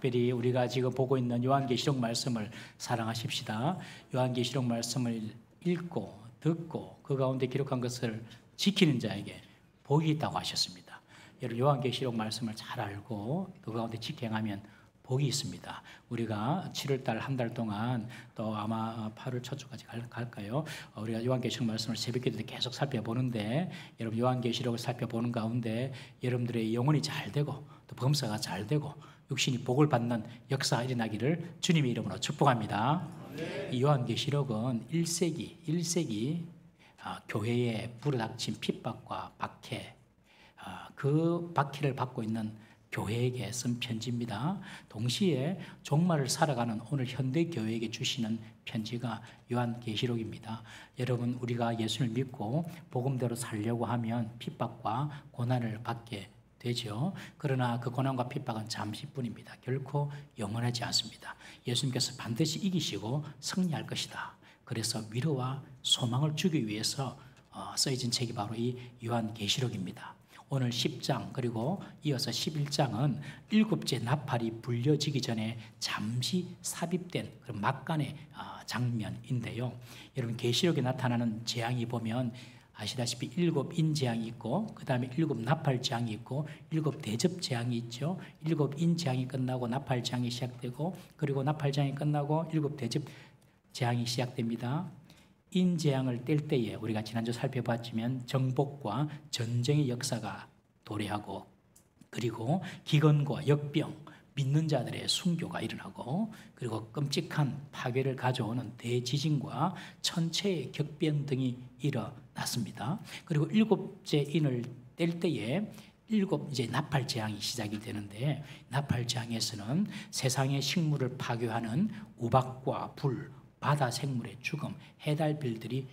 특별히 우리가 지금 보고 있는 요한계시록 말씀을 사랑하십시다. 요한계시록 말씀을 읽고 듣고 그 가운데 기록한 것을 지키는 자에게 복이 있다고 하셨습니다. 여러분 요한계시록 말씀을 잘 알고 그 가운데 지켜행하면 복이 있습니다. 우리가 7월달 한 달 동안 또 아마 8월 첫 주까지 갈까요? 우리가 요한계시록 말씀을 새벽기도 때 계속 살펴보는데 여러분 요한계시록을 살펴보는 가운데 여러분들의 영혼이 잘 되고 또 범사가 잘 되고 육신이 복을 받는 역사가 일어나기를 주님의 이름으로 축복합니다. 이 요한계시록은 1세기 교회에 불어닥친 핍박과 박해, 그 박해를 받고 있는 교회에게 쓴 편지입니다. 동시에 종말을 살아가는 오늘 현대 교회에게 주시는 편지가 요한계시록입니다. 여러분 우리가 예수를 믿고 복음대로 살려고 하면 핍박과 고난을 받게 되죠. 그러나 그 고난과 핍박은 잠시뿐입니다. 결코 영원하지 않습니다. 예수님께서 반드시 이기시고 승리할 것이다. 그래서 위로와 소망을 주기 위해서 쓰여진 책이 바로 이 요한계시록입니다. 오늘 10장 그리고 이어서 11장은 일곱째 나팔이 불려지기 전에 잠시 삽입된 그런 막간의 장면인데요. 여러분 계시록에 나타나는 재앙이 보면 아시다시피 7 재앙이 있고 그 다음에 7 나팔 재앙이 있고 7 대접 재앙이 있죠. 7 재앙이 끝나고 나팔 재앙이 시작되고 그리고 나팔 재앙이 끝나고 7 대접 재앙이 시작됩니다. 인재앙을 뗄 때에 우리가 지난주 살펴봤지만 정복과 전쟁의 역사가 도래하고 그리고 기근과 역병, 믿는 자들의 순교가 일어나고 그리고 끔찍한 파괴를 가져오는 대지진과 천체의 격변 등이 일어났습니다. 그리고 7째 인을 뗄 때에 7 이제 나팔 재앙이 시작이 되는데 나팔 재앙에서는 세상의 식물을 파괴하는 우박과 불, 바다 생물의 죽음, 해달별들이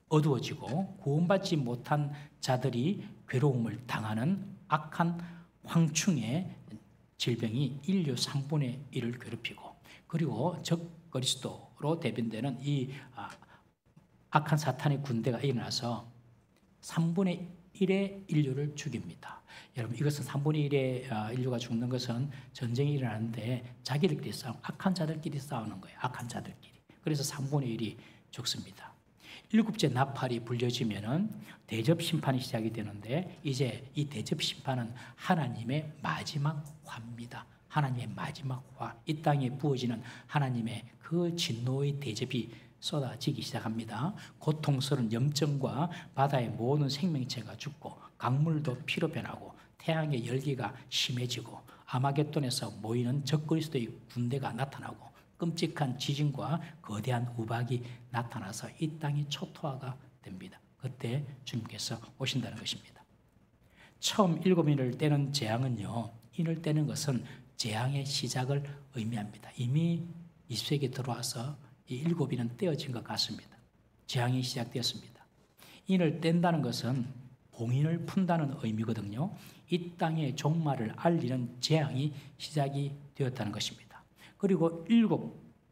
어두워지고 구원받지 못한 자들이 괴로움을 당하는 악한 황충의 질병이 인류 3분의 1을 괴롭히고 그리고 적그리스도로 대변되는 이 악한 사탄의 군대가 일어나서 3분의 1의 인류를 죽입니다. 여러분 이것은 3분의 1의 인류가 죽는 것은 전쟁이 일어나는데 자기들끼리 악한 자들끼리 싸우는 거예요. 악한 자들끼리. 그래서 3분의 1이 죽습니다. 7째 나팔이 불려지면은 대접 심판이 시작이 되는데 이제 이 대접 심판은 하나님의 마지막 화입니다. 하나님의 마지막 화, 이 땅에 부어지는 하나님의 그 진노의 대접이 쏟아지기 시작합니다. 고통스러운 염증과 바다의 모든 생명체가 죽고 강물도 피로 변하고 태양의 열기가 심해지고 아마겟돈에서 모이는 적그리스도의 군대가 나타나고 끔찍한 지진과 거대한 우박이 나타나서 이 땅이 초토화가 됩니다. 그때 주님께서 오신다는 것입니다. 처음 7인을 떼는 재앙은요, 인을 떼는 것은 재앙의 시작을 의미합니다. 이미 20세기에 들어와서 이 7인은 떼어진 것 같습니다. 재앙이 시작되었습니다. 인을 뗀다는 것은 봉인을 푼다는 의미거든요. 이 땅의 종말을 알리는 재앙이 시작이 되었다는 것입니다. 그리고 7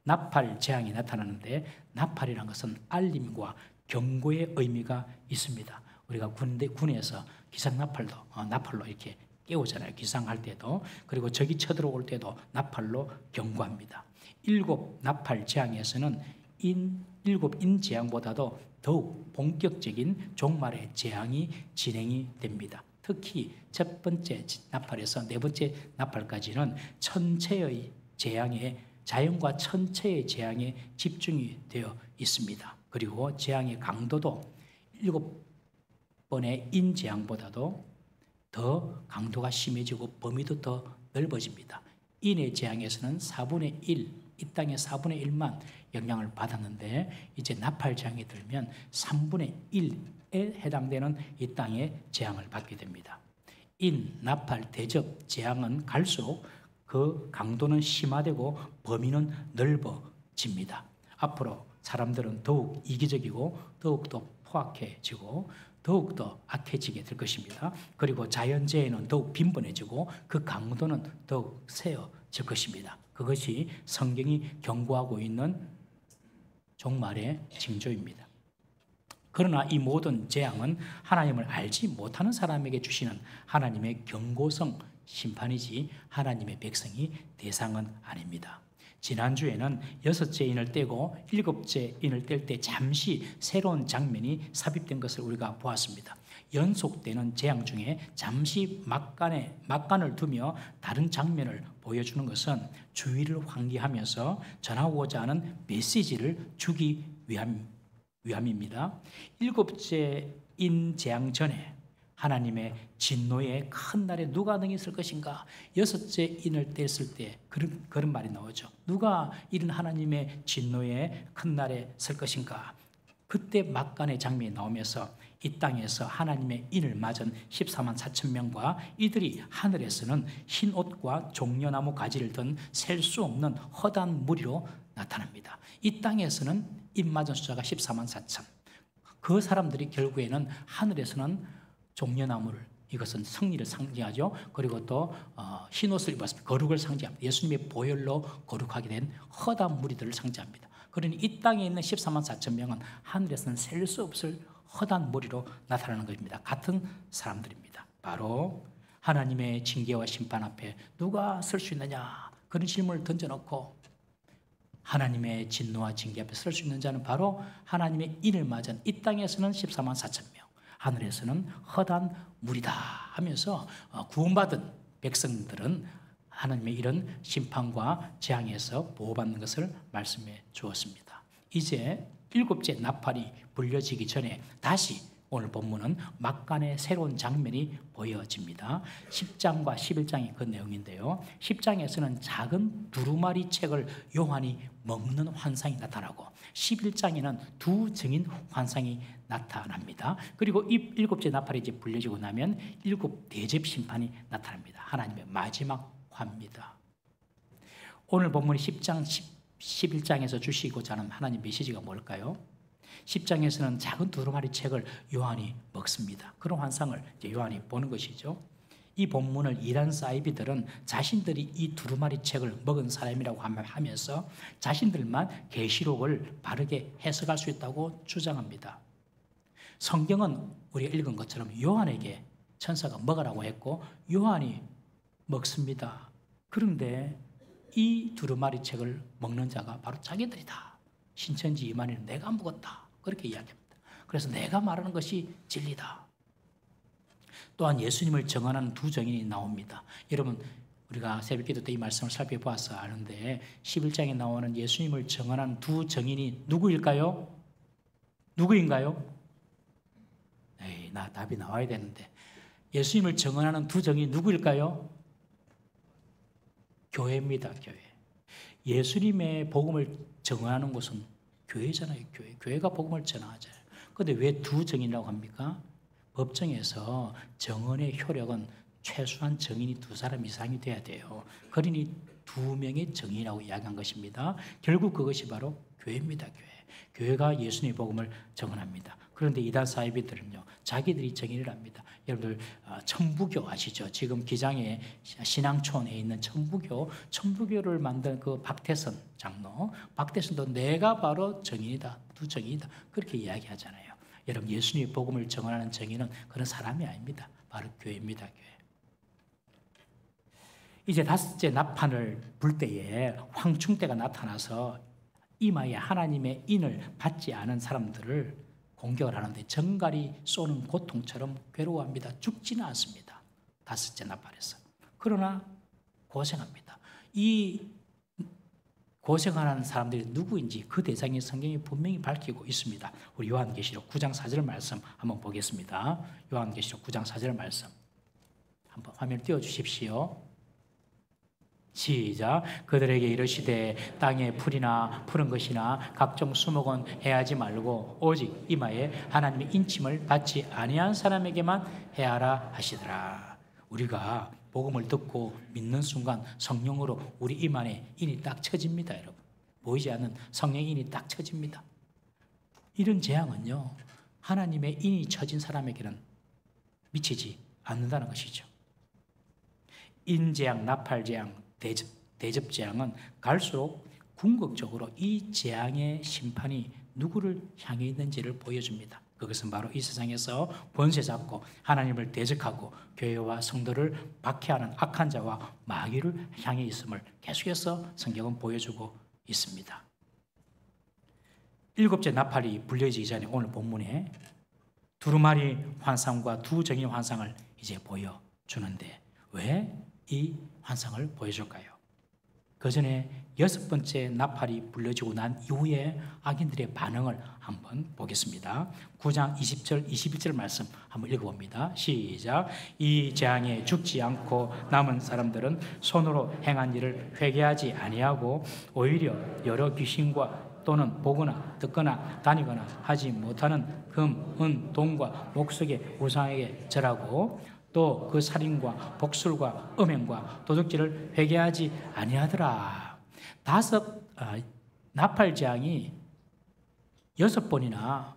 나팔 재앙이 나타나는데 나팔이라는 것은 알림과 경고의 의미가 있습니다. 우리가 군에서 기상 나팔로 이렇게 깨우잖아요. 기상할 때도. 그리고 적이 쳐들어올 때도 나팔로 경고합니다. 7 나팔 재앙에서는 7 재앙보다도 더욱 본격적인 종말의 재앙이 진행이 됩니다. 특히 첫 번째 나팔에서 네 번째 나팔까지는 천체의 재앙에 자연과 천체의 재앙에 집중이 되어 있습니다. 그리고 재앙의 강도도 7번의 인재앙보다도 더 강도가 심해지고 범위도 더 넓어집니다. 인의 재앙에서는 4분의 1, 이 땅의 4분의 1만 영향을 받았는데 이제 나팔 재앙이 들면 3분의 1에 해당되는 이 땅의 재앙을 받게 됩니다. 인, 나팔, 대접, 재앙은 갈수록 그 강도는 심화되고 범위는 넓어집니다. 앞으로 사람들은 더욱 이기적이고 더욱더 포악해지고 더욱더 악해지게 될 것입니다. 그리고 자연재해는 더욱 빈번해지고 그 강도는 더욱 세어질 것입니다. 그것이 성경이 경고하고 있는 종말의 징조입니다. 그러나 이 모든 재앙은 하나님을 알지 못하는 사람에게 주시는 하나님의 경고성 심판이지 하나님의 백성이 대상은 아닙니다. 지난주에는 6째 인을 떼고 7째 인을 뗄 때 잠시 새로운 장면이 삽입된 것을 우리가 보았습니다. 연속되는 재앙 중에 잠시 막간을 두며 다른 장면을 보여주는 것은 주의를 환기하면서 전하고자 하는 메시지를 주기 위함입니다. 7째 인 재앙 전에 하나님의 진노의 큰 날에 누가 능히 설 것인가? 6째 인을 뗐을 때 그런 말이 나오죠. 누가 이런 하나님의 진노의 큰 날에 설 것인가? 그때 막간의 장면이 나오면서 이 땅에서 하나님의 인을 맞은 14만 4천 명과 이들이 하늘에서는 흰 옷과 종려나무 가지를 든 셀 수 없는 허다한 무리로 나타납니다. 이 땅에서는 인 맞은 숫자가 14만 4천. 그 사람들이 결국에는 하늘에서는 종려나무를, 이것은 승리를 상징하죠. 그리고 또 흰옷을 입었습니다. 거룩을 상징합니다. 예수님의 보혈로 거룩하게 된 허다한 무리들을 상징합니다. 그러니 이 땅에 있는 14만 4천 명은 하늘에서는 셀 수 없을 허다한 무리로 나타나는 것입니다. 같은 사람들입니다. 바로 하나님의 징계와 심판 앞에 누가 설 수 있느냐, 그런 질문을 던져놓고 하나님의 진노와 징계 앞에 설 수 있는 자는 바로 하나님의 인을 맞은 이 땅에서는 14만 4천 명, 하늘에서는 허다한 무리다 하면서 구원받은 백성들은 하나님의 이런 심판과 재앙에서 보호받는 것을 말씀해 주었습니다. 이제 7째 나팔이 불려지기 전에 다시 오늘 본문은 막간의 새로운 장면이 보여집니다. 10장과 11장이 그 내용인데요. 10장에서는 작은 두루마리 책을 요한이 먹는 환상이 나타나고 11장에는 두 증인 환상이 나타납니다. 그리고 이 7째 나팔이 이제 불려지고 나면 7 대접 심판이 나타납니다. 하나님의 마지막 화입니다. 오늘 본문이 10장, 11장에서 주시고자 하는 하나님 메시지가 뭘까요? 10장에서는 작은 두루마리 책을 요한이 먹습니다. 그런 환상을 이제 요한이 보는 것이죠. 이 본문을 이란 사이비들은 자신들이 이 두루마리 책을 먹은 사람이라고 하면서 자신들만 계시록을 바르게 해석할 수 있다고 주장합니다. 성경은 우리가 읽은 것처럼 요한에게 천사가 먹으라고 했고 요한이 먹습니다. 그런데 이 두루마리 책을 먹는 자가 바로 자기들이다. 신천지 이만희는 내가 먹었다. 그렇게 이야기합니다. 그래서 내가 말하는 것이 진리다. 또한 예수님을 정언하는 두 증인이 나옵니다. 여러분, 우리가 새벽기도 때 이 말씀을 살펴보아서 아는데 11장에 나오는 예수님을 정언하는 두 증인이 누구일까요? 누구인가요? 에이, 나 답이 나와야 되는데 예수님을 정언하는 두 증인이 누구일까요? 교회입니다. 교회. 예수님의 복음을 정언하는 곳은 교회잖아요. 교회가 복음을 전하잖아요. 그런데 왜 두 증인이라고 합니까? 법정에서 정언의 효력은 최소한 증인이 2사람 이상이 돼야 돼요. 그러니 2명의 증인이라고 이야기한 것입니다. 결국 그것이 바로 교회입니다. 교회가 예수님의 복음을 정언합니다. 그런데 이단 사이비들은요, 자기들이 정의를 합니다. 여러분들 천부교 아시죠? 지금 기장에 신앙촌에 있는 천부교를 만든 그 박태선 장로, 박태선도 내가 바로 정인이다, 두 정인이다 그렇게 이야기하잖아요. 여러분, 예수님의 복음을 정언하는 정인은 그런 사람이 아닙니다. 바로 교회입니다. 교회. 이제 5째 나팔을 불 때에 황충대가 나타나서 이마에 하나님의 인을 받지 않은 사람들을 공격을 하는데 정갈이 쏘는 고통처럼 괴로워합니다. 죽지는 않습니다. 5째 나팔에서. 그러나 고생합니다. 이 고생하는 사람들이 누구인지 그 대상이 성경이 분명히 밝히고 있습니다. 우리 요한계시록 9장 4절 말씀 한번 보겠습니다. 요한계시록 9장 4절 말씀 한번 화면 띄워주십시오. 시작. 그들에게 이르시되 땅에 풀이나 푸른 것이나 각종 수목은 해하지 말고 오직 이마에 하나님의 인침을 받지 아니한 사람에게만 해하라 하시더라. 우리가 복음을 듣고 믿는 순간 성령으로 우리 이마에 인이 딱 쳐집니다. 여러분, 보이지 않는 성령의 인이 딱 쳐집니다. 이런 재앙은요, 하나님의 인이 쳐진 사람에게는 미치지 않는다는 것이죠. 인재앙, 나팔재앙, 대접재앙은 갈수록 궁극적으로 이 재앙의 심판이 누구를 향해 있는지를 보여줍니다. 그것은 바로 이 세상에서 권세 잡고 하나님을 대적하고 교회와 성도를 박해하는 악한 자와 마귀를 향해 있음을 계속해서 성경은 보여주고 있습니다. 7째 나팔이 불려지기 전에 오늘 본문에 두루마리 환상과 두 정의 환상을 이제 보여주는데 왜 이 환상을 보여줄까요? 그 전에 6번째 나팔이 불려지고 난 이후에 악인들의 반응을 한번 보겠습니다. 9장 20절, 21절 말씀 한번 읽어봅니다. 시작. 이 재앙에 죽지 않고 남은 사람들은 손으로 행한 일을 회개하지 아니하고 오히려 여러 귀신과 또는 보거나 듣거나 다니거나 하지 못하는 금, 은, 동과 목석의 우상에게 절하고 또 그 살인과 복술과 음행과 도둑질을 회개하지 아니하더라. 나팔 재앙이 6번이나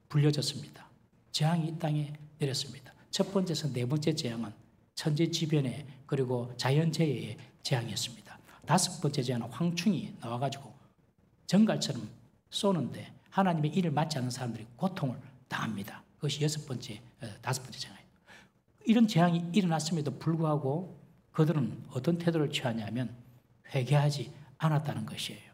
불려졌습니다. 재앙이 이 땅에 내렸습니다. 첫 번째에서 네 번째 재앙은 천재지변의 그리고 자연재해의 재앙이었습니다. 5번째 재앙은 황충이 나와가지고 정갈처럼 쏘는데 하나님의 일을 맡지 않는 사람들이 고통을 당합니다. 그것이 5번째 재앙이에요. 이런 재앙이 일어났음에도 불구하고 그들은 어떤 태도를 취하냐면 회개하지 않았다는 것이에요.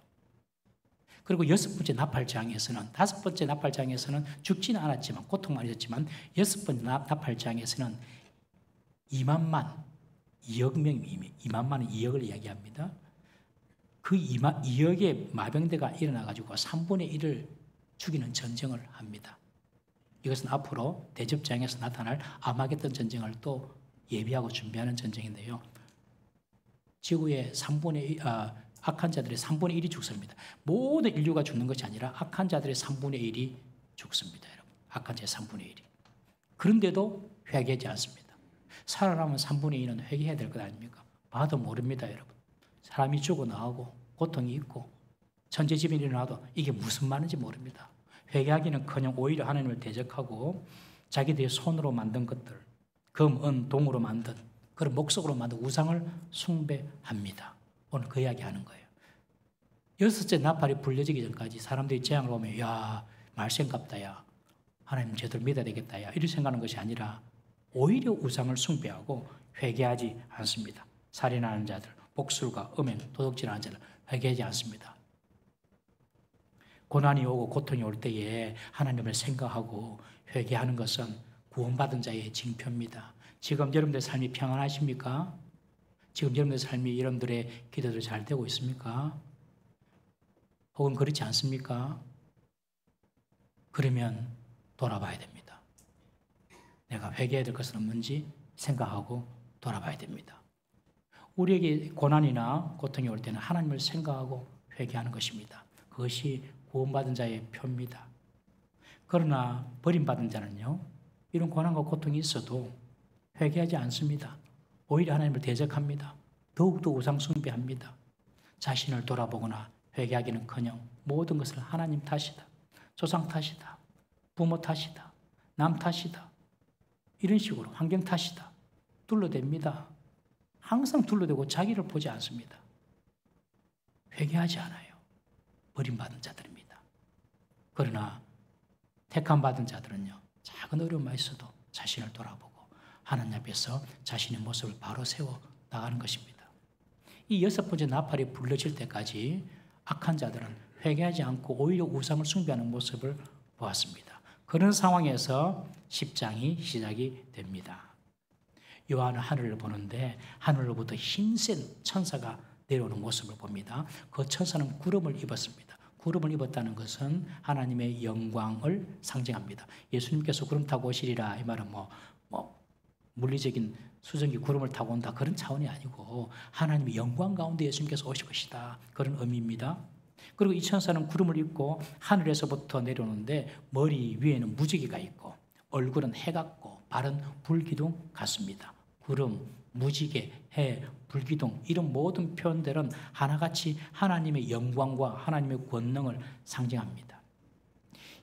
그리고 6번째 나팔장에서는 5번째 나팔장에서는 죽지는 않았지만 고통만 있었지만 6번째 나팔장에서는 2만만 2억 명이 2만만은 2억을 이야기합니다. 그 2억의 마병대가 일어나가지고 3분의 1을 죽이는 전쟁을 합니다. 이것은 앞으로 대접장에서 나타날 아마겟돈 전쟁을 또 예비하고 준비하는 전쟁인데요. 지구의 악한 자들의 3분의 1이 죽습니다. 모든 인류가 죽는 것이 아니라 악한 자들의 3분의 1이 죽습니다. 여러분. 악한 자의 3분의 1이. 그런데도 회개하지 않습니다. 살아남은 3분의 2는 회개해야 될 것 아닙니까? 봐도 모릅니다, 여러분. 사람이 죽어나가고 고통이 있고 천재지변이 일어나도 이게 무슨 말인지 모릅니다. 회개하기는커녕 오히려 하나님을 대적하고 자기들의 손으로 만든 것들, 금, 은, 동으로 만든 그런 목석으로 만든 우상을 숭배합니다. 오늘 그 이야기 하는 거예요. 6째 나팔이 불려지기 전까지 사람들이 재앙을 보면 야, 말씀갑다 야, 하나님 제대로 믿어야 되겠다 야, 이렇게 생각하는 것이 아니라 오히려 우상을 숭배하고 회개하지 않습니다. 살인하는 자들, 복술과 음행, 도둑질하는 자들 회개하지 않습니다. 고난이 오고 고통이 올 때에 하나님을 생각하고 회개하는 것은 구원받은 자의 징표입니다. 지금 여러분들의 삶이 평안하십니까? 지금 여러분들의 삶이 여러분들의 기도도 잘 되고 있습니까? 혹은 그렇지 않습니까? 그러면 돌아봐야 됩니다. 내가 회개해야 될 것은 없는지 생각하고 돌아봐야 됩니다. 우리에게 고난이나 고통이 올 때는 하나님을 생각하고 회개하는 것입니다. 그것이 구원받은 자의 표입니다. 그러나 버림받은 자는요, 이런 고난과 고통이 있어도 회개하지 않습니다. 오히려 하나님을 대적합니다. 더욱더 우상 숭배합니다. 자신을 돌아보거나 회개하기는커녕 모든 것을 하나님 탓이다, 조상 탓이다, 부모 탓이다, 남 탓이다, 이런 식으로 환경 탓이다 둘러댑니다. 항상 둘러대고 자기를 보지 않습니다. 회개하지 않아요. 버림받은 자들입니다. 그러나 택함받은 자들은요, 작은 어려움만 있어도 자신을 돌아보고 하나님 앞에서 자신의 모습을 바로 세워 나가는 것입니다. 이 6번째 나팔이 불러질 때까지 악한 자들은 회개하지 않고 오히려 우상을 숭배하는 모습을 보았습니다. 그런 상황에서 10장이 시작이 됩니다. 요한은 하늘을 보는데 하늘로부터 힘센 천사가 내려오는 모습을 봅니다. 그 천사는 구름을 입었습니다. 구름을 입었다는 것은 하나님의 영광을 상징합니다. 예수님께서 구름 타고 오시리라, 이 말은 물리적인 수증기 구름을 타고 온다 그런 차원이 아니고 하나님의 영광 가운데 예수님께서 오실 것이다, 그런 의미입니다. 그리고 이 천사는 구름을 입고 하늘에서부터 내려오는데 머리 위에는 무지개가 있고 얼굴은 해 같고 발은 불기둥 같습니다. 구름, 무지개, 해, 불기둥 이런 모든 표현들은 하나같이 하나님의 영광과 하나님의 권능을 상징합니다.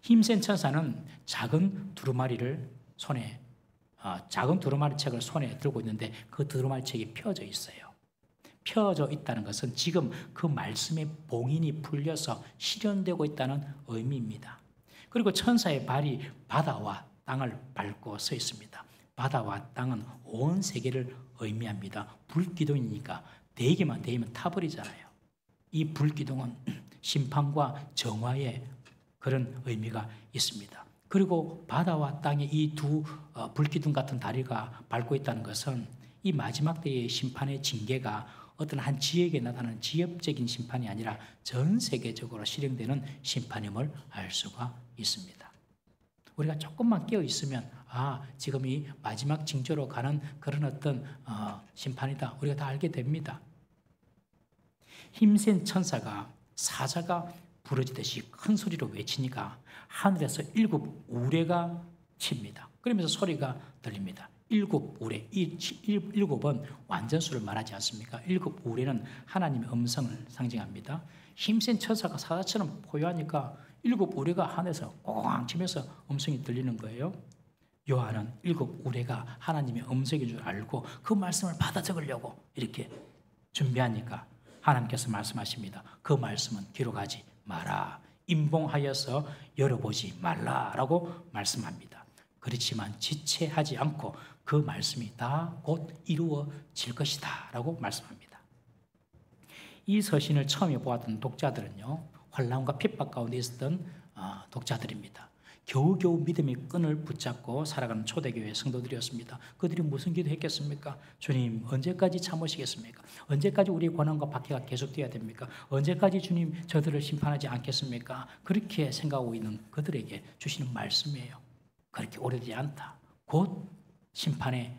힘센 천사는 작은 두루마리 책을 손에 들고 있는데 그 두루마리 책이 펴져 있어요. 펴져 있다는 것은 지금 그 말씀의 봉인이 풀려서 실현되고 있다는 의미입니다. 그리고 천사의 발이 바다와 땅을 밟고 서 있습니다. 바다와 땅은 온 세계를 의미합니다. 불기둥이니까 대기만 대면 타버리잖아요. 이 불기둥은 심판과 정화의 그런 의미가 있습니다. 그리고 바다와 땅의 이 두 불기둥 같은 다리가 밟고 있다는 것은 이 마지막 때의 심판의 징계가 어떤 한 지역에 나타나는 지역적인 심판이 아니라 전 세계적으로 실행되는 심판임을 알 수가 있습니다. 우리가 조금만 깨어 있으면 지금 이 마지막 징조로 가는 그런 어떤 심판이다. 우리가 다 알게 됩니다. 힘센 천사가 사자가 부러지듯이 큰 소리로 외치니까 하늘에서 7 우레가 칩니다. 그러면서 소리가 들립니다. 7 우레, 이 7은 완전수를 말하지 않습니까? 7 우레는 하나님의 음성을 상징합니다. 힘센 천사가 사자처럼 포효하니까 7 우레가 하늘에서 꽝 치면서 음성이 들리는 거예요. 요한은 7 우레가 하나님의 음성인 줄 알고 그 말씀을 받아 적으려고 이렇게 준비하니까 하나님께서 말씀하십니다. 그 말씀은 기록하지 마라. 임봉하여서 열어보지 말라라고 말씀합니다. 그렇지만 지체하지 않고 그 말씀이 다 곧 이루어질 것이다 라고 말씀합니다. 이 서신을 처음에 보았던 독자들은요, 환난과 핍박 가운데 있었던 독자들입니다. 겨우겨우 믿음의 끈을 붙잡고 살아가는 초대교회 성도들이었습니다. 그들이 무슨 기도했겠습니까? 주님, 언제까지 참으시겠습니까? 언제까지 우리의 고난과 박해가 계속되어야 됩니까? 언제까지 주님 저들을 심판하지 않겠습니까? 그렇게 생각하고 있는 그들에게 주시는 말씀이에요. 그렇게 오래되지 않다. 곧 심판의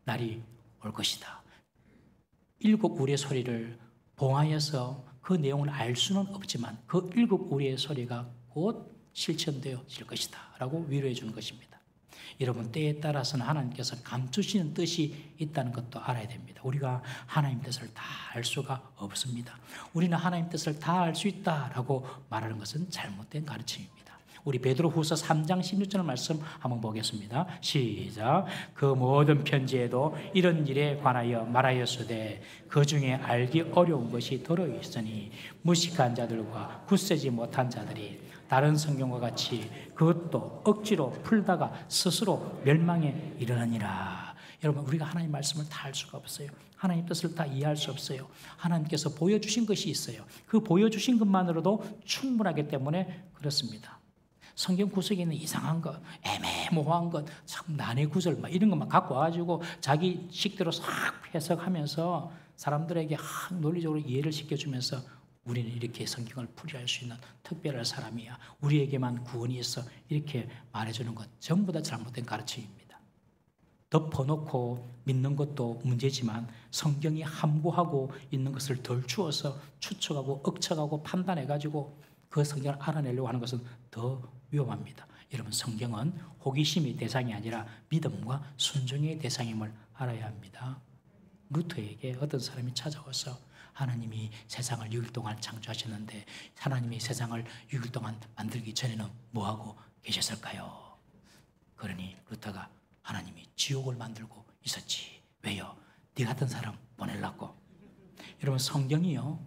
날이 올 것이다. 7 우리의 소리를 봉하여서 그 내용을 알 수는 없지만 그 7 우리의 소리가 곧 실천되어질 것이다 라고 위로해 주는 것입니다. 여러분, 때에 따라서는 하나님께서 감추시는 뜻이 있다는 것도 알아야 됩니다. 우리가 하나님 뜻을 다 알 수가 없습니다. 우리는 하나님 뜻을 다 알 수 있다라고 말하는 것은 잘못된 가르침입니다. 우리 베드로후서 3장 16절 말씀 한번 보겠습니다. 시작. 그 모든 편지에도 이런 일에 관하여 말하였으되 그 중에 알기 어려운 것이 들어있으니 무식한 자들과 굳세지 못한 자들이 다른 성경과 같이 그것도 억지로 풀다가 스스로 멸망에 이르느니라. 여러분, 우리가 하나님 말씀을 다 알 수가 없어요. 하나님 뜻을 다 이해할 수 없어요. 하나님께서 보여주신 것이 있어요. 그 보여주신 것만으로도 충분하기 때문에 그렇습니다. 성경 구석에 있는 이상한 것, 애매모호한 것, 참 난해 구절 이런 것만 갖고 와가지고 자기 식대로 싹 해석하면서 사람들에게 논리적으로 이해를 시켜주면서 우리는 이렇게 성경을 풀이할 수 있는 특별한 사람이야. 우리에게만 구원이 있어. 이렇게 말해주는 것 전부 다 잘못된 가르침입니다. 덮어놓고 믿는 것도 문제지만 성경이 함구하고 있는 것을 덜 주어서 추측하고 억측하고 판단해가지고 그 성경을 알아내려고 하는 것은 더 위험합니다. 여러분, 성경은 호기심의 대상이 아니라 믿음과 순종의 대상임을 알아야 합니다. 루터에게 어떤 사람이 찾아와서 하나님이 세상을 6일 동안 창조하셨는데 하나님이 세상을 6일 동안 만들기 전에는 뭐하고 계셨을까요? 그러니 루터가 하나님이 지옥을 만들고 있었지. 왜요? 네 같은 사람 보내려고. 여러분, 성경이요,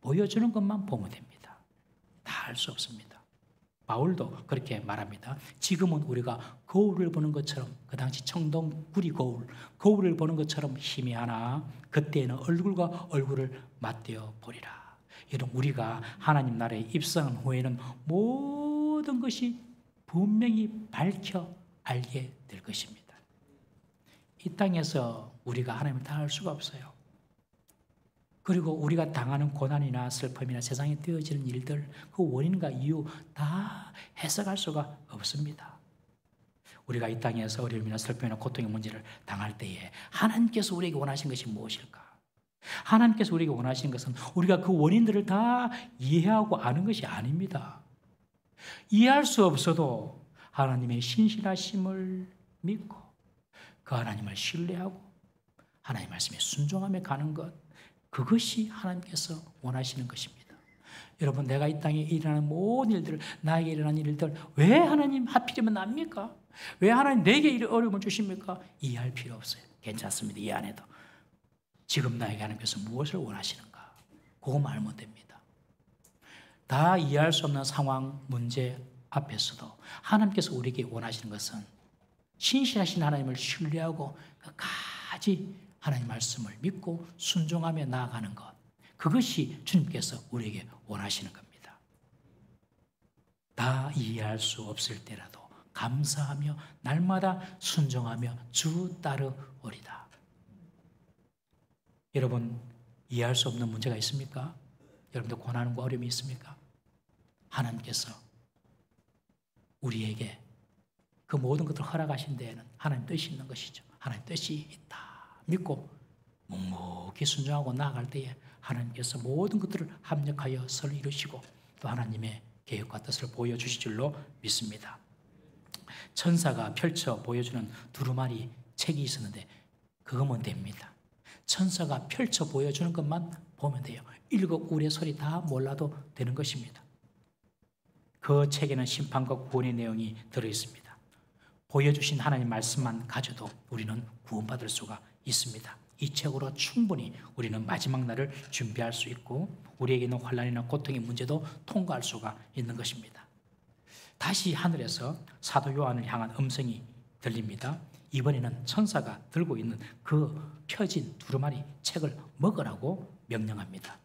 보여주는 것만 보면 됩니다. 다 알 수 없습니다. 바울도 그렇게 말합니다. 지금은 우리가 거울을 보는 것처럼, 그 당시 청동 구리 거울을 보는 것처럼 희미하나 그때에는 얼굴과 얼굴을 맞대어 보리라. 여러분, 우리가 하나님 나라에 입성한 후에는 모든 것이 분명히 밝혀 알게 될 것입니다. 이 땅에서 우리가 하나님을 다 알 수가 없어요. 그리고 우리가 당하는 고난이나 슬픔이나 세상에 되어지는 일들, 그 원인과 이유 다 해석할 수가 없습니다. 우리가 이 땅에서 어려움이나 슬픔이나 고통의 문제를 당할 때에 하나님께서 우리에게 원하신 것이 무엇일까? 하나님께서 우리에게 원하시는 것은 우리가 그 원인들을 다 이해하고 아는 것이 아닙니다. 이해할 수 없어도 하나님의 신실하심을 믿고 그 하나님을 신뢰하고 하나님 말씀에 순종하며 가는 것, 그것이 하나님께서 원하시는 것입니다. 여러분, 내가 이 땅에 일어나는 모든 일들, 나에게 일어나는 일들, 왜 하나님 하필이면 납니까? 왜 하나님 내게 이런 어려움을 주십니까? 이해할 필요 없어요. 괜찮습니다. 이해 안 해도. 지금 나에게 하나님께서 무엇을 원하시는가? 그거만 알면 됩니다. 다 이해할 수 없는 상황, 문제 앞에서도 하나님께서 우리에게 원하시는 것은 신실하신 하나님을 신뢰하고 끝까지 하나님 말씀을 믿고 순종하며 나아가는 것. 그것이 주님께서 우리에게 원하시는 겁니다. 다 이해할 수 없을 때라도 감사하며 날마다 순종하며 주 따르오리다. 여러분, 이해할 수 없는 문제가 있습니까? 여러분들 고난과 어려움이 있습니까? 하나님께서 우리에게 그 모든 것들을 허락하신 데에는 하나님 뜻이 있는 것이죠. 하나님 뜻이 있다 믿고 묵묵히 순종하고 나아갈 때에 하나님께서 모든 것들을 합력하여 설 이루시고 또 하나님의 계획과 뜻을 보여주실 줄로 믿습니다. 천사가 펼쳐 보여주는 두루마리 책이 있었는데 그거면 됩니다. 천사가 펼쳐 보여주는 것만 보면 돼요. 일곱 우레솔이 다 몰라도 되는 것입니다. 그 책에는 심판과 구원의 내용이 들어있습니다. 보여주신 하나님 말씀만 가져도 우리는 구원받을 수가 있습니다. 이 책으로 충분히 우리는 마지막 날을 준비할 수 있고 우리에게 있는 환난이나 고통의 문제도 통과할 수가 있는 것입니다. 다시 하늘에서 사도 요한을 향한 음성이 들립니다. 이번에는 천사가 들고 있는 그 펴진 두루마리 책을 먹으라고 명령합니다.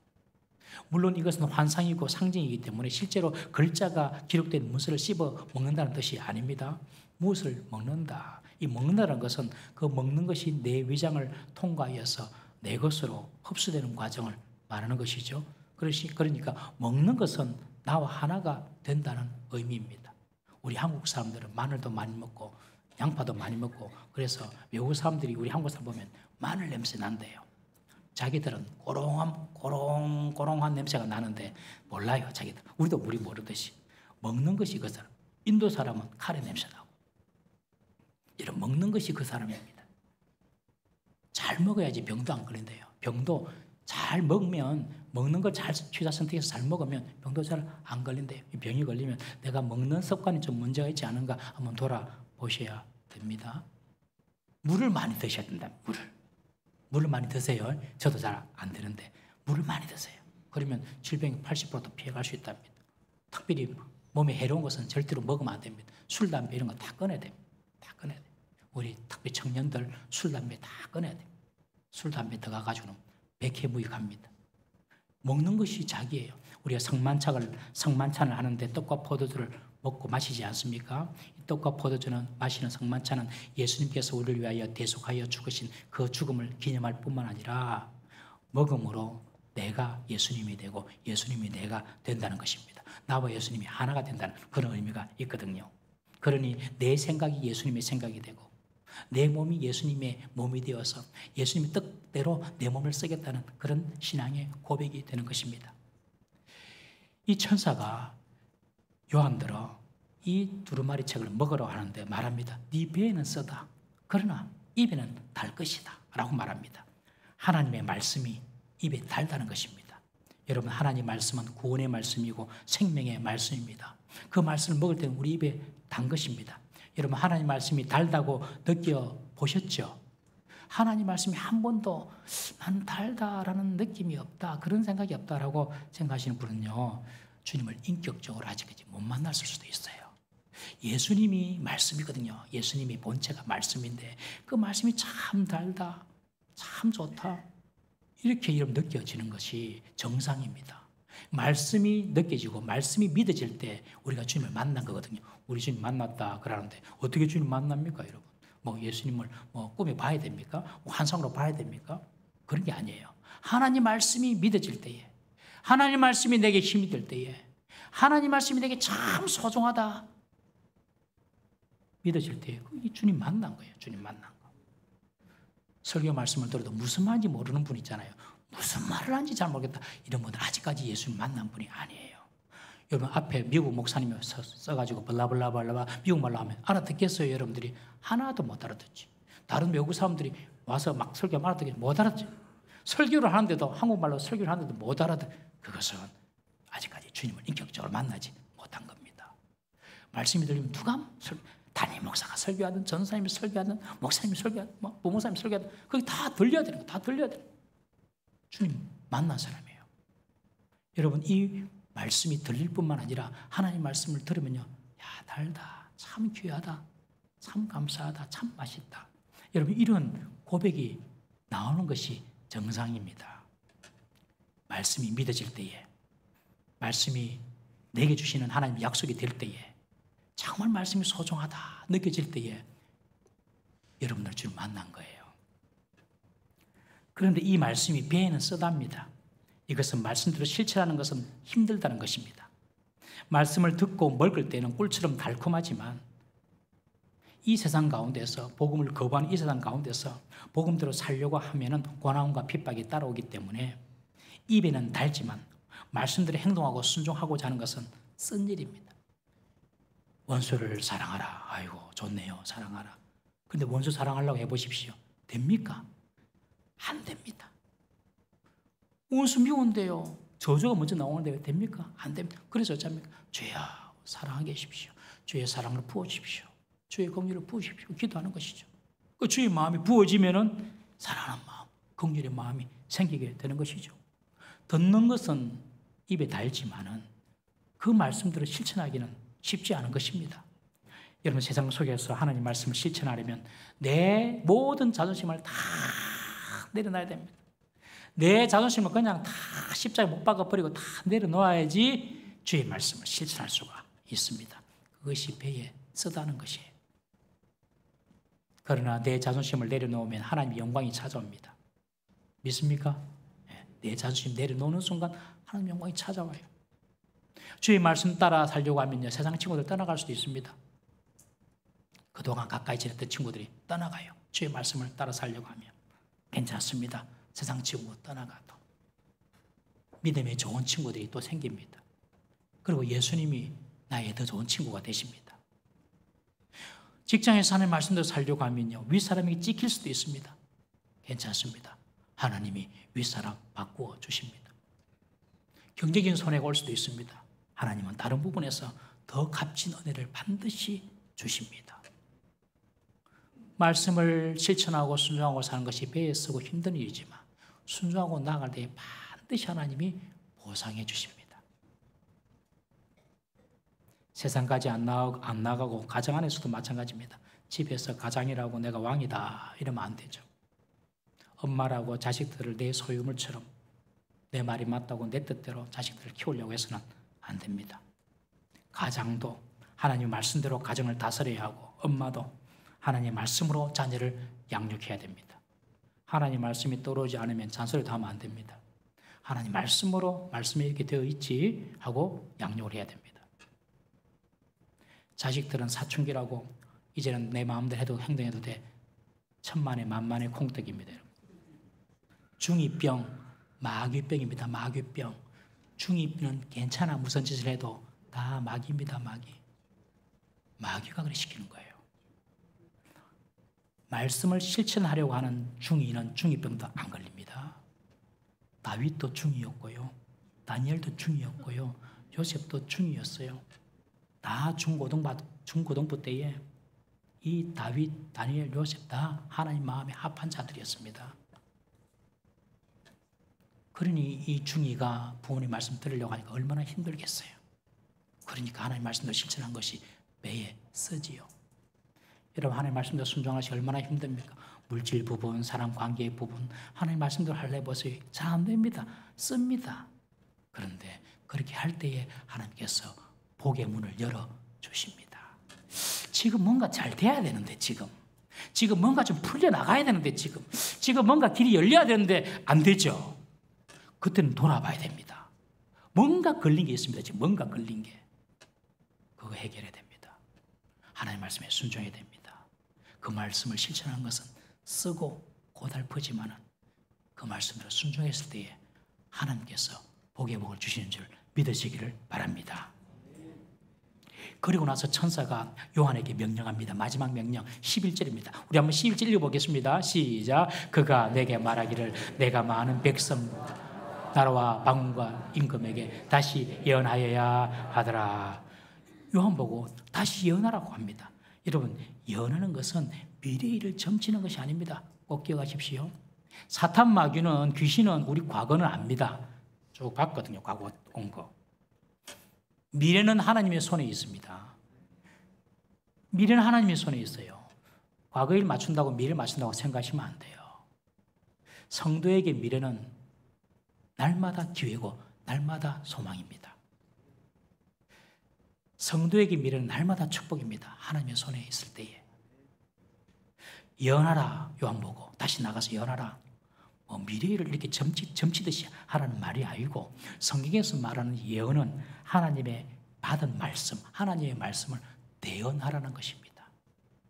물론 이것은 환상이고 상징이기 때문에 실제로 글자가 기록된 문서를 씹어 먹는다는 뜻이 아닙니다. 무엇을 먹는다. 이 먹는다는 것은 그 먹는 것이 내 위장을 통과하여서 내 것으로 흡수되는 과정을 말하는 것이죠. 그러니까 먹는 것은 나와 하나가 된다는 의미입니다. 우리 한국 사람들은 마늘도 많이 먹고 양파도 많이 먹고 그래서 외국 사람들이 우리 한국 사람 보면 마늘 냄새 난대요. 자기들은 고롱고롱한 냄새가 나는데 몰라요. 자기들. 우리도 우리 모르듯이 먹는 것이 그 사람. 인도 사람은 카레 냄새 나고 이런 먹는 것이 그 사람입니다. 잘 먹어야지 병도 안 걸린대요. 병도 잘 먹으면 먹는 걸 잘 취사 선택해서 잘 먹으면 병도 잘 안 걸린대요. 이 병이 걸리면 내가 먹는 습관이 좀 문제가 있지 않은가 한번 돌아보셔야 됩니다. 물을 많이 드셔야 된다. 물을 많이 드세요. 저도 잘 안 되는데 물을 많이 드세요. 그러면 질병 80%도 피해갈 수 있답니다. 특별히 몸에 해로운 것은 절대로 먹으면 안 됩니다. 술, 담배 이런 거 다 끊어야 됩니다. 다 끊어야 돼요. 우리 특히 청년들 술, 담배 다 끊어야 됩니다. 술, 담배 들어가가지고는 백해무익합니다. 먹는 것이 자기예요. 우리가 성만찬을 하는데 떡과 포도주를 먹고 마시지 않습니까? 이 떡과 포도주는 마시는 성만찬은 예수님께서 우리를 위하여 대속하여 죽으신 그 죽음을 기념할 뿐만 아니라 먹음으로 내가 예수님이 되고 예수님이 내가 된다는 것입니다. 나와 예수님이 하나가 된다는 그런 의미가 있거든요. 그러니 내 생각이 예수님의 생각이 되고 내 몸이 예수님의 몸이 되어서 예수님의 뜻대로 내 몸을 쓰겠다는 그런 신앙의 고백이 되는 것입니다. 이 천사가 요한들어 이 두루마리 책을 먹으러 하는데 말합니다. 네 배에는 쓰다. 그러나 입에는 달 것이다. 라고 말합니다. 하나님의 말씀이 입에 달다는 것입니다. 여러분, 하나님의 말씀은 구원의 말씀이고 생명의 말씀입니다. 그 말씀을 먹을 때는 우리 입에 단 것입니다. 여러분, 하나님 말씀이 달다고 느껴보셨죠? 하나님 말씀이 한 번도 난 달다라는 느낌이 없다, 그런 생각이 없다라고 생각하시는 분은요, 주님을 인격적으로 아직까지 못 만났을 수도 있어요. 예수님이 말씀이거든요. 예수님이 본체가 말씀인데 그 말씀이 참 달다, 참 좋다, 이렇게 여러분 느껴지는 것이 정상입니다. 말씀이 느껴지고 말씀이 믿어질 때 우리가 주님을 만난 거거든요. 우리 주님 만났다 그러는데 어떻게 주님 만납니까, 여러분? 뭐 예수님을 꿈에 봐야 됩니까? 환상으로 봐야 됩니까? 그런 게 아니에요. 하나님 말씀이 믿어질 때에, 하나님 말씀이 내게 힘이 될 때에, 하나님 말씀이 내게 참 소중하다 믿어질 때에 이 주님 만난 거예요. 주님 만난 거. 설교 말씀을 들어도 무슨 말인지 모르는 분 있잖아요. 무슨 말을 하는지 잘 모르겠다. 이런 분들 아직까지 예수님 만난 분이 아니에요. 여러분, 앞에 미국 목사님이 써가지고 블라블라블라 미국 말로 하면 알아듣겠어요? 여러분들이 하나도 못 알아듣지. 다른 외국 사람들이 와서 막 설교하면 알아듣겠지. 못 알아듣지. 설교를 하는데도, 한국말로 설교를 하는데도 못 알아듣. 그것은 아직까지 주님을 인격적으로 만나지 못한 겁니다. 말씀이 들리면 누가 담임 목사가 설교하든 전사님이 설교하든 목사님이 설교하든 부목사님이 설교하든 그게 다 들려야 되는 거예요. 다 들려야 되는 거예요. 주님 만난 사람이에요. 여러분, 이 말씀이 들릴 뿐만 아니라 하나님 말씀을 들으면요, 야, 달다. 참 귀하다. 참 감사하다. 참 맛있다. 여러분, 이런 고백이 나오는 것이 정상입니다. 말씀이 믿어질 때에, 말씀이 내게 주시는 하나님의 약속이 될 때에, 정말 말씀이 소중하다 느껴질 때에 여러분들 주를 만난 거예요. 그런데 이 말씀이 배에는 쓰답니다. 이것은 말씀대로 실천하는 것은 힘들다는 것입니다. 말씀을 듣고 먹을 때는 꿀처럼 달콤하지만 이 세상 가운데서, 복음을 거부하는 이 세상 가운데서 복음대로 살려고 하면은 고난과 핍박이 따라오기 때문에 입에는 달지만 말씀대로 행동하고 순종하고자 하는 것은 쓴 일입니다. 원수를 사랑하라. 아이고 좋네요. 사랑하라. 근데 원수 사랑하려고 해보십시오. 됩니까? 안 됩니다. 원수 미운데요. 저주가 먼저 나오는데 됩니까? 안 됩니다. 그래서 어쩝니까? 주여 사랑하게 하십시오. 주의 사랑을 부어주십시오. 주의 긍휼을 부으십시오. 기도하는 것이죠. 그 주의 마음이 부어지면은 사랑하는 마음, 긍휼의 마음이 생기게 되는 것이죠. 듣는 것은 입에 달지만은 그 말씀대로 실천하기는 쉽지 않은 것입니다. 여러분, 세상 속에서 하나님 말씀을 실천하려면 내 모든 자존심을 다 내려놔야 됩니다. 내 자존심을 그냥 다 십자가에 못 박아버리고 다 내려놓아야지 주의 말씀을 실천할 수가 있습니다. 그것이 배에 쓰다는 것이에요. 그러나 내 자존심을 내려놓으면 하나님의 영광이 찾아옵니다. 믿습니까? 내 자존심 내려놓는 순간 하나님의 영광이 찾아와요. 주의 말씀 따라 살려고 하면요, 세상 친구들 떠나갈 수도 있습니다. 그동안 가까이 지냈던 친구들이 떠나가요. 주의 말씀을 따라 살려고 하면 괜찮습니다. 세상 친구 떠나가도 믿음의 좋은 친구들이 또 생깁니다. 그리고 예수님이 나의 더 좋은 친구가 되십니다. 직장에서 하나님 말씀대로 살려고 하면요, 윗사람에게 찍힐 수도 있습니다. 괜찮습니다. 하나님이 윗사람 바꾸어 주십니다. 경제적인 손해가 올 수도 있습니다. 하나님은 다른 부분에서 더 값진 은혜를 반드시 주십니다. 말씀을 실천하고 순종하고 사는 것이 배에 쓰고 힘든 일이지만 순종하고 나아갈 때 반드시 하나님이 보상해 주십니다. 세상까지 안 나가고 가정 안에서도 마찬가지입니다. 집에서 가장이라고 내가 왕이다 이러면 안 되죠. 엄마라고 자식들을 내 소유물처럼 내 말이 맞다고 내 뜻대로 자식들을 키우려고 해서는 안 됩니다. 가장도 하나님 말씀대로 가정을 다스려야 하고 엄마도 하나님의 말씀으로 자녀를 양육해야 됩니다. 하나님 말씀이 떠오르지 않으면 잔소리도 하면 안 됩니다. 하나님 말씀으로 말씀이 이렇게 되어 있지 하고 양육을 해야 됩니다. 자식들은 사춘기라고 이제는 내 마음대로 해도 행동해도 돼. 천만에 만만의 콩떡입니다. 중2병, 마귀병입니다. 마귀병. 중2는 괜찮아. 무슨 짓을 해도 다 마귀입니다. 마귀. 마귀가 그래 시키는 거예요. 말씀을 실천하려고 하는 중2는 중2병도 안 걸립니다. 다윗도 중2였고요. 다니엘도 중2였고요. 요셉도 중2였어요. 다 중고등부 때에 이 다윗, 다니엘, 요셉 다 하나님 마음에 합한 자들이었습니다. 그러니 이 중2가 부모님 말씀 들으려고 하니까 얼마나 힘들겠어요. 그러니까 하나님 말씀도 실천한 것이 배에 쓰지요. 여러분, 하나님 말씀대로 순종하시 얼마나 힘듭니까? 물질 부분, 사람 관계의 부분, 하나님 말씀대로 하려 해보세요. 잘 안 됩니다. 씁니다. 그런데 그렇게 할 때에 하나님께서 복의 문을 열어주십니다. 지금 뭔가 잘 돼야 되는데 지금 뭔가 좀 풀려나가야 되는데 지금 뭔가 길이 열려야 되는데 안 되죠. 그때는 돌아봐야 됩니다. 뭔가 걸린 게 있습니다. 지금 뭔가 걸린 게. 그거 해결해야 됩니다. 하나님 말씀에 순종해야 됩니다. 그 말씀을 실천하는 것은 쓰고 고달프지만은 그 말씀으로 순종했을 때에 하나님께서 복의 복을 주시는 줄 믿으시기를 바랍니다. 그리고 나서 천사가 요한에게 명령합니다. 마지막 명령 11절입니다. 우리 한번 11절 읽어보겠습니다. 시작. 그가 내게 말하기를 내가 많은 백성 나라와 방언과 임금에게 다시 예언하여야 하더라. 요한 보고 다시 예언하라고 합니다. 여러분, 예언하는 것은 미래의 일을 점치는 것이 아닙니다. 꼭 기억하십시오. 사탄 마귀는, 귀신은 우리 과거는 압니다. 쭉 봤거든요. 과거 온 거. 미래는 하나님의 손에 있습니다. 미래는 하나님의 손에 있어요. 과거를 맞춘다고 미래를 맞춘다고 생각하시면 안 돼요. 성도에게 미래는 날마다 기회고 날마다 소망입니다. 성도에게 미래는 날마다 축복입니다. 하나님의 손에 있을 때에. 예언하라 요한보고 다시 나가서 예언하라. 미래를 이렇게 점치듯이 하라는 말이 아니고 성경에서 말하는 예언은 하나님의 받은 말씀, 하나님의 말씀을 대언하라는 것입니다.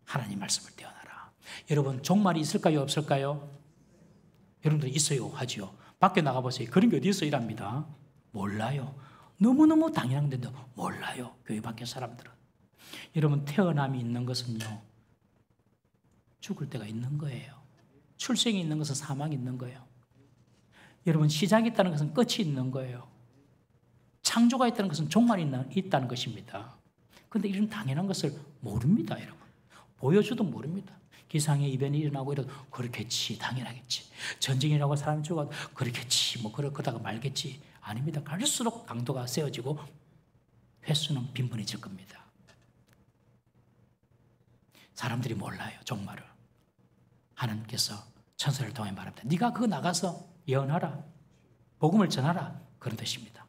하나님의 말씀을 대언하라. 여러분 종말이 있을까요? 없을까요? 여러분들 있어요? 하지요. 밖에 나가보세요. 그런 게 어디 있어? 이랍니다. 몰라요. 너무너무 당연한 데도 몰라요. 교회 밖의 사람들은. 여러분 태어남이 있는 것은요. 죽을 때가 있는 거예요. 출생이 있는 것은 사망이 있는 거예요. 여러분 시작이 있다는 것은 끝이 있는 거예요. 창조가 있다는 것은 종말이 있다는 것입니다. 그런데 이런 당연한 것을 모릅니다. 여러분. 보여줘도 모릅니다. 기상의 이변이 일어나고 이래도 그렇겠지 당연하겠지. 전쟁이라고 사람이 죽어도 그렇겠지 그러다가 말겠지. 아닙니다. 갈수록 강도가 세워지고 횟수는 빈번해질 겁니다. 사람들이 몰라요. 종말을. 하나님께서 천사를 통해 말합니다. 네가 그거 나가서 예언하라. 복음을 전하라. 그런 뜻입니다.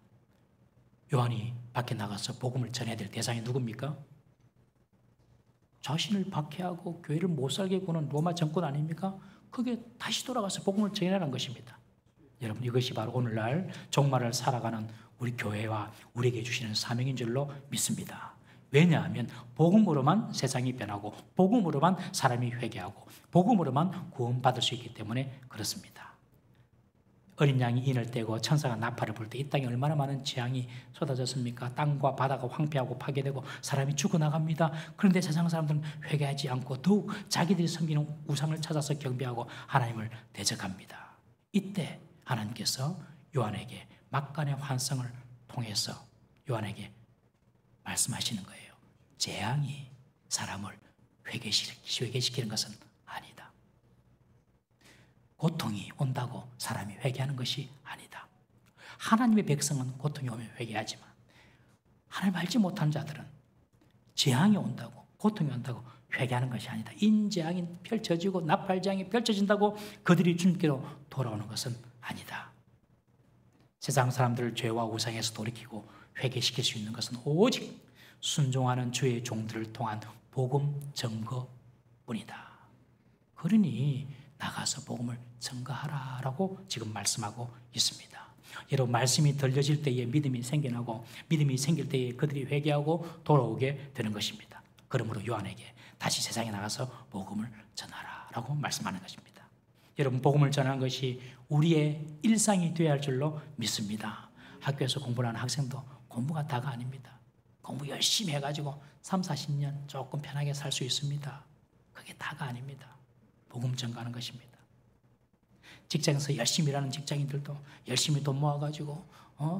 요한이 밖에 나가서 복음을 전해야 될 대상이 누굽니까? 자신을 박해하고 교회를 못 살게 구는 로마 정권 아닙니까? 그게 다시 돌아가서 복음을 전하라는 것입니다. 여러분 이것이 바로 오늘날 종말을 살아가는 우리 교회와 우리에게 주시는 사명인 줄로 믿습니다. 왜냐하면 복음으로만 세상이 변하고 복음으로만 사람이 회개하고 복음으로만 구원받을 수 있기 때문에 그렇습니다. 어린 양이 인을 떼고 천사가 나팔을 불 때 이 땅에 얼마나 많은 재앙이 쏟아졌습니까? 땅과 바다가 황폐하고 파괴되고 사람이 죽어나갑니다. 그런데 세상 사람들은 회개하지 않고 더욱 자기들이 섬기는 우상을 찾아서 경배하고 하나님을 대적합니다. 이때 하나님께서 요한에게 막간의 환상을 통해서 요한에게 말씀하시는 거예요. 재앙이 사람을 회개시키는 것은 아니다. 고통이 온다고 사람이 회개하는 것이 아니다. 하나님의 백성은 고통이 오면 회개하지만 하나님 알지 못하는 자들은 재앙이 온다고 고통이 온다고 회개하는 것이 아니다. 인재앙이 펼쳐지고 나팔재앙이 펼쳐진다고 그들이 주님께로 돌아오는 것은 아니다. 세상 사람들을 죄와 우상에서 돌이키고 회개시킬 수 있는 것은 오직 순종하는 주의 종들을 통한 복음 증거뿐이다. 그러니 나가서 복음을 증거하라라고 지금 말씀하고 있습니다. 여러분 말씀이 들려질 때에 믿음이 생겨나고 믿음이 생길 때에 그들이 회개하고 돌아오게 되는 것입니다. 그러므로 요한에게 다시 세상에 나가서 복음을 전하라라고 말씀하는 것입니다. 여러분 복음을 전하는 것이 우리의 일상이 되어야 할 줄로 믿습니다. 학교에서 공부하는 학생도 공부가 다가 아닙니다. 공부 열심히 해가지고 3, 40년 조금 편하게 살 수 있습니다. 그게 다가 아닙니다. 복음 전가하는 것입니다. 직장에서 열심히 일하는 직장인들도 열심히 돈 모아가지고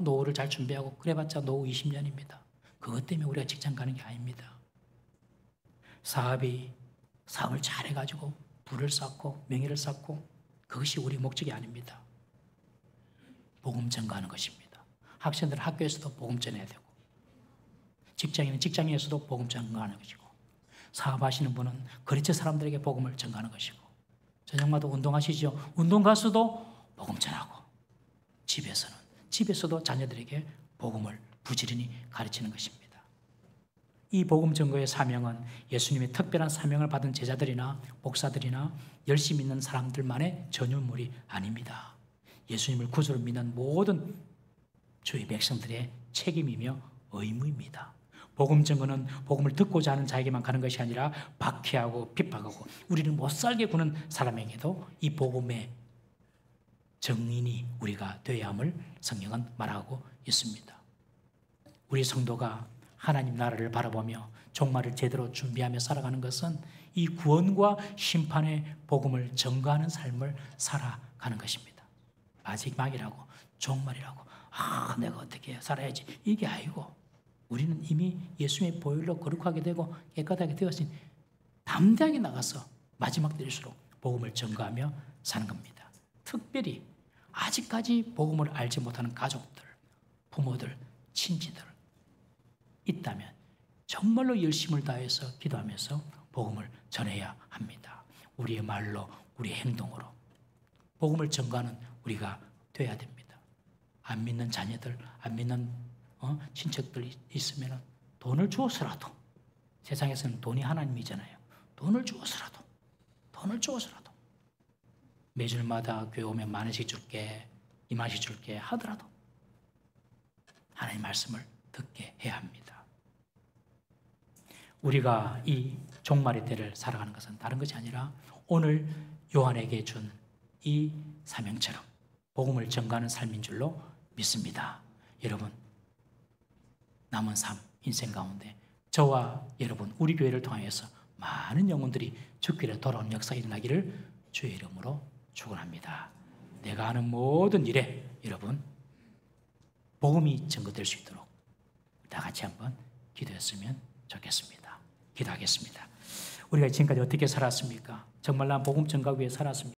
노후를 잘 준비하고 그래봤자 노후 20년입니다. 그것 때문에 우리가 직장 가는 게 아닙니다. 사업을 잘해가지고 부를 쌓고 명예를 쌓고 그것이 우리 목적이 아닙니다. 복음 전가하는 것입니다. 학생들은 학교에서도 복음 전해야 되고 직장인은 직장에서도 복음 전가하는 것이고 사업하시는 분은 거래처 사람들에게 복음을 전가하는 것이고 저녁마다 운동하시죠. 운동 가서도 복음 전하고 집에서도 자녀들에게 복음을 부지런히 가르치는 것입니다. 이 복음 전거의 사명은 예수님의 특별한 사명을 받은 제자들이나 목사들이나 열심히 믿는 사람들만의 전유물이 아닙니다. 예수님을 구주로 믿는 모든 주의 백성들의 책임이며 의무입니다. 복음 전거는 복음을 듣고자 하는 자에게만 가는 것이 아니라 박해하고 핍박하고 우리를 못 살게 구는 사람에게도 이 복음의 증인이 우리가 되어야 함을 성경은 말하고 있습니다. 우리 성도가 하나님 나라를 바라보며 종말을 제대로 준비하며 살아가는 것은 이 구원과 심판의 복음을 전가하는 삶을 살아가는 것입니다. 마지막이라고 종말이라고 내가 어떻게 살아야지 이게 아니고 우리는 이미 예수님의 보혈로 거룩하게 되고 깨끗하게 되었으니 담대하게 나가서 마지막 때일수록 복음을 전가하며 사는 겁니다. 특별히 아직까지 복음을 알지 못하는 가족들, 부모들, 친지들 있다면 정말로 열심을 다해서 기도하면서 복음을 전해야 합니다. 우리의 말로, 우리의 행동으로 복음을 전가하는 우리가 돼야 됩니다. 안 믿는 자녀들, 안 믿는 친척들이 있으면 돈을 주어서라도, 세상에서는 돈이 하나님이잖아요. 돈을 주어서라도 매주마다 교회 오면 10,000원씩 줄게, 20,000원씩 줄게 하더라도 하나님 말씀을 듣게 해야 합니다. 우리가 이 종말의 때를 살아가는 것은 다른 것이 아니라 오늘 요한에게 준 이 사명처럼 복음을 전가하는 삶인 줄로 믿습니다. 여러분, 남은 삶, 인생 가운데 저와 여러분, 우리 교회를 통해서 많은 영혼들이 죽기를 돌아오는 역사가 일어나기를 주의 이름으로 축원합니다. 내가 하는 모든 일에 여러분 복음이 증거될 수 있도록 다 같이 한번 기도했으면 좋겠습니다. 기도하겠습니다. 우리가 지금까지 어떻게 살았습니까? 정말 난 복음 전가하기 위해 살았습니다.